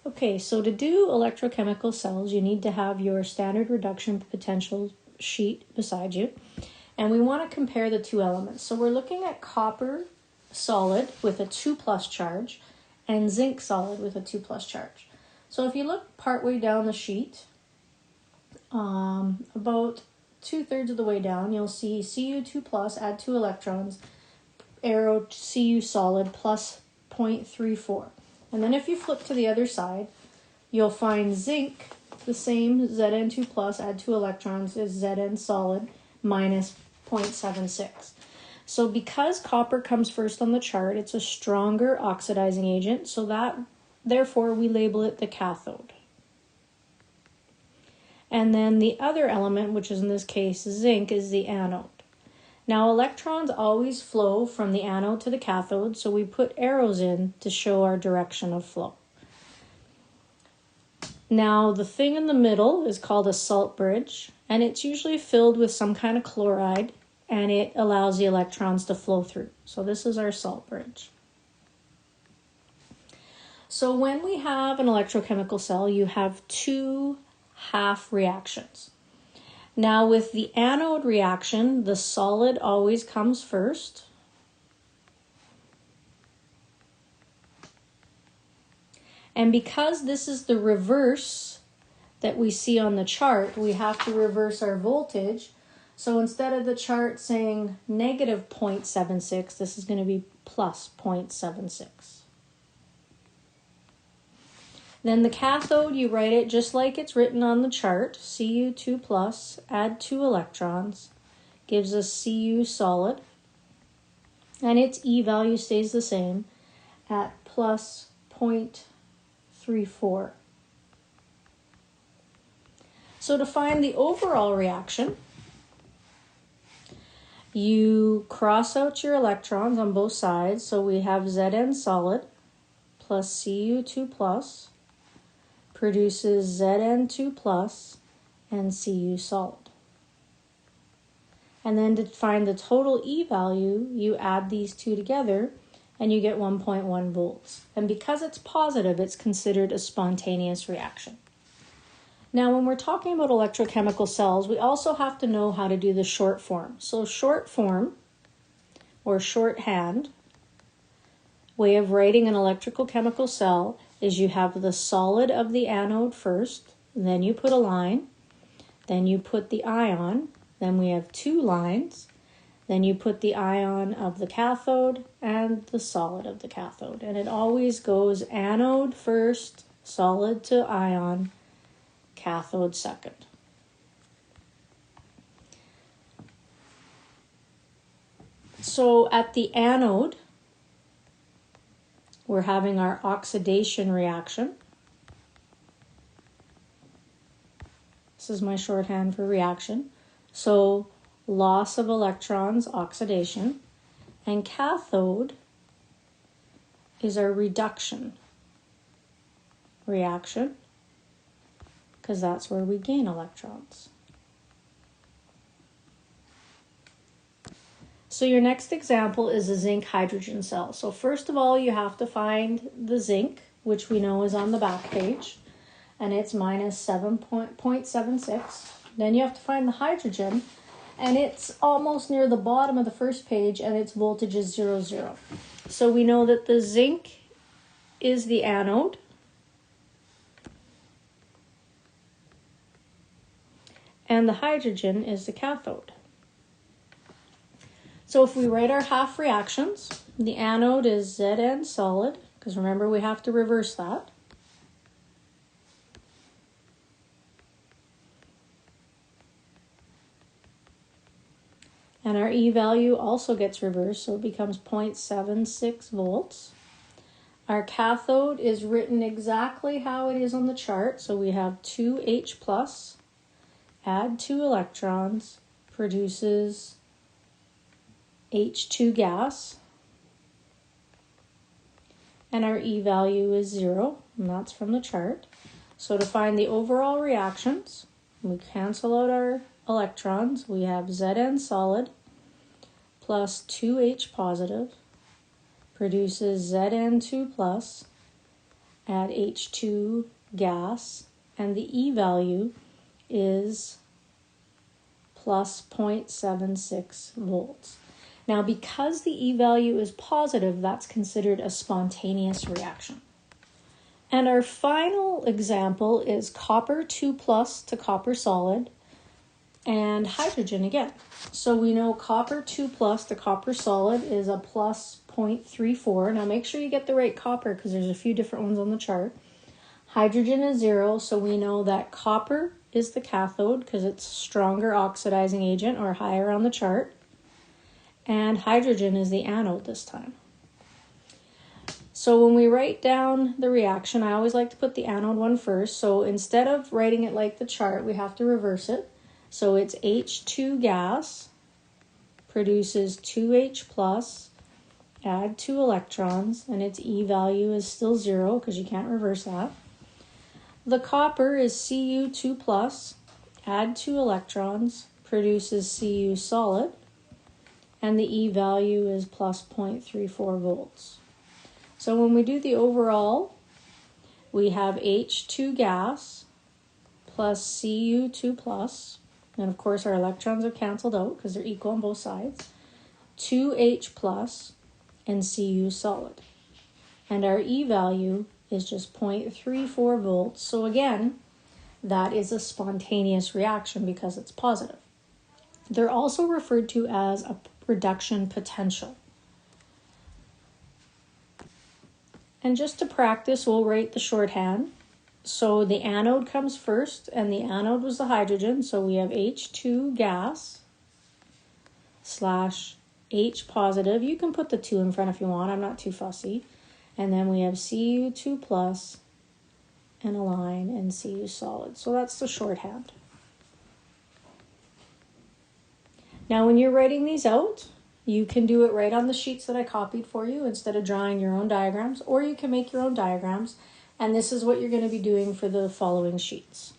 Okay, so to do electrochemical cells, you need to have your standard reduction potential sheet beside you. And we want to compare the two elements. So we're looking at copper solid with a 2+ charge and zinc solid with a 2+ charge. So if you look partway down the sheet, about 2/3 of the way down, you'll see Cu2+, add 2 electrons, arrow Cu solid plus 0.34. And then if you flip to the other side, you'll find zinc, the same, Zn2+, add 2 electrons, is Zn solid minus 0.76. So because copper comes first on the chart, it's a stronger oxidizing agent, so that, therefore, we label it the cathode. And then the other element, which is in this case zinc, is the anode. Now electrons always flow from the anode to the cathode, so we put arrows in to show our direction of flow. Now the thing in the middle is called a salt bridge, and it's usually filled with some kind of chloride, and it allows the electrons to flow through. So this is our salt bridge. So when we have an electrochemical cell, you have two half reactions. Now with the anode reaction, the solid always comes first. And because this is the reverse that we see on the chart, we have to reverse our voltage. So instead of the chart saying negative 0.76, this is going to be plus 0.76. Then the cathode, you write it just like it's written on the chart, Cu2+, add 2 electrons, gives us Cu solid, and its E value stays the same at plus 0.34. So to find the overall reaction, you cross out your electrons on both sides, so we have Zn solid plus Cu2+, produces Zn2+ and Cu solid. And then to find the total E value, you add these two together and you get 1.1 volts. And because it's positive, it's considered a spontaneous reaction. Now, when we're talking about electrochemical cells, we also have to know how to do the short form. So short form, or shorthand, way of writing an electrical chemical cell is you have the solid of the anode first, then you put a line, then you put the ion, then we have 2 lines, then you put the ion of the cathode and the solid of the cathode. And it always goes anode first, solid to ion, cathode second. So at the anode, we're having our oxidation reaction. This is my shorthand for reaction. So loss of electrons, oxidation, and cathode is our reduction reaction, because that's where we gain electrons. So your next example is a zinc hydrogen cell. So first of all, you have to find the zinc, which we know is on the back page, and it's minus 7.76. Then you have to find the hydrogen, and it's almost near the bottom of the first page, and its voltage is 0, 0. So we know that the zinc is the anode, and the hydrogen is the cathode. So if we write our half reactions, the anode is Zn solid, because remember we have to reverse that. And our E value also gets reversed, so it becomes 0.76 volts. Our cathode is written exactly how it is on the chart, so we have 2H+, add 2 electrons, produces H2 gas, and our E value is 0, and that's from the chart. So to find the overall reactions, we cancel out our electrons. We have Zn solid plus 2H positive produces Zn2+, add H2 gas, and the E value is plus 0.76 volts. Now, because the E value is positive, that's considered a spontaneous reaction. And our final example is copper 2 plus to copper solid and hydrogen again. So we know copper 2 plus to copper solid is a plus 0.34. Now make sure you get the right copper because there's a few different ones on the chart. Hydrogen is 0, so we know that copper is the cathode because it's stronger oxidizing agent or higher on the chart. And hydrogen is the anode this time. So when we write down the reaction, I always like to put the anode one first. So instead of writing it like the chart, we have to reverse it. So it's H2 gas produces 2H plus, add 2 electrons, and its E value is still 0 because you can't reverse that. The copper is Cu2 plus, add 2 electrons, produces Cu solid, and the E value is plus 0.34 volts. So when we do the overall, we have H2 gas plus Cu2 plus, and of course our electrons are canceled out because they're equal on both sides, 2H plus, and Cu solid. And our E value is just 0.34 volts. So again, that is a spontaneous reaction because it's positive. They're also referred to as a reduction potential. And just to practice, we'll write the shorthand. So the anode comes first, and the anode was the hydrogen. So we have H2 gas slash H positive. You can put the 2 in front if you want. I'm not too fussy. And then we have Cu2 plus and a line and Cu solid. So that's the shorthand. Now when you're writing these out, you can do it right on the sheets that I copied for you instead of drawing your own diagrams, or you can make your own diagrams. And this is what you're going to be doing for the following sheets.